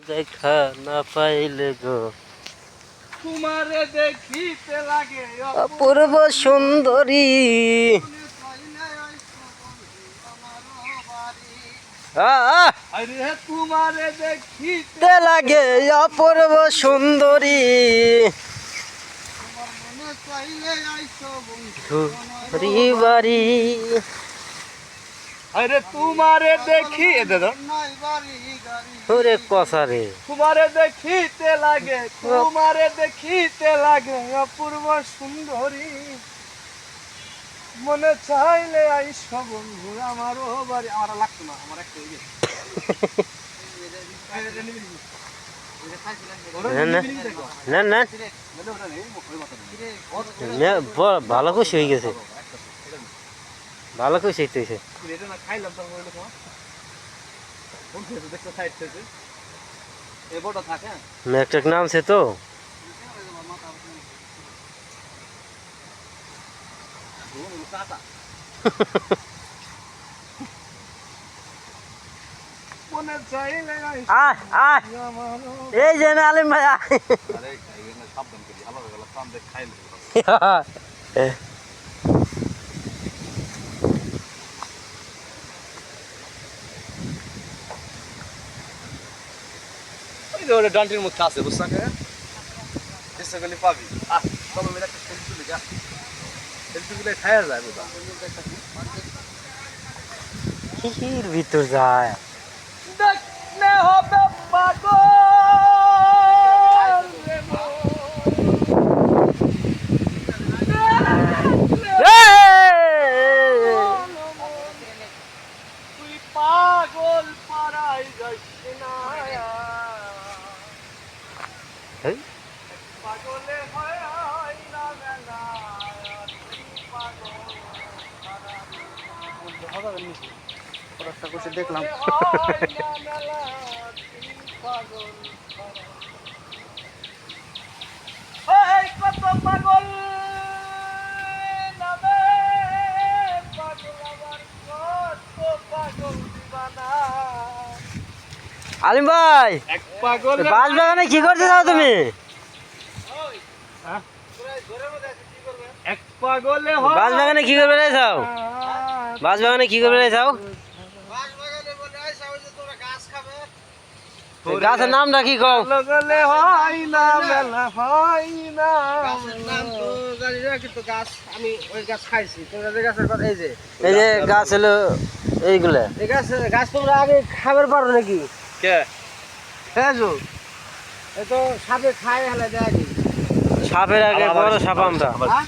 দেখা না পাইলে গো তোমারে দেখিতে লাগে অপূর্ব সুন্দরী আরে তোমারে দেখিতে লাগে অপূর্ব সুন্দরী তোমার মনে চাইলে আইছো ঘুরি বাড়ি আরে তোমারে দেখি দাদা নাই বাড়ি গাড়ি ওরে কসারে তোমারে দেখিতে লাগে অপূর্ব সুন্দরী মনে চাইলে আইসো বন্ধু আমারও বাড়ি আমার আর লাগতো না আমার একটা হয়ে গেছে না না না ভালো খুশি হয়ে গেছে ভালো খুশি হইতেছে খাইলাম তো দেখতে সাইড থেকে এই বড় থাকে একটা নামছে তো মনে চাইলে আয় আয় এই যে না আলিম ভাই আয়। সাবধান করি আলাদা গেলা কাম দেখ খাইলে ওই ডান্টির মধ্যে আছে বুঝছা কে চেষ্টা করলে পাবি তবে মেয়েটা একটা সেলফি তুলে যা সেলফি তুলে খাইয়া যায় বোধা কির ভিতর যায় দেখলে হবে পাগল তুই পাগল পারাই যাইস না পাগলে হয় না মেলা পাগল দেখলাম কত পাগল নামে পাগল আমার কত পাগল দিবানা আলিম ভাই এক পাগল বাস বাগানে কি করতে যাও তুমি এক পাগলে বাস বাগানে কি করবে যাও বাস বাগানে কি করবে যাও গাছের নামটা কি কও লগলে হয় না মেলা হয় না গাছ আমি ওই গাছ খাইছি তোমরা যে গাছের কথা এই যে গাছ হলো এইগুলা এই গাছ তোমরা আগে খাবার পারো নাকি কে খেয়েছো এই তো সাপে খাই হেলে দেয় সাপের আগে বড় সাপ আমরা হ্যাঁ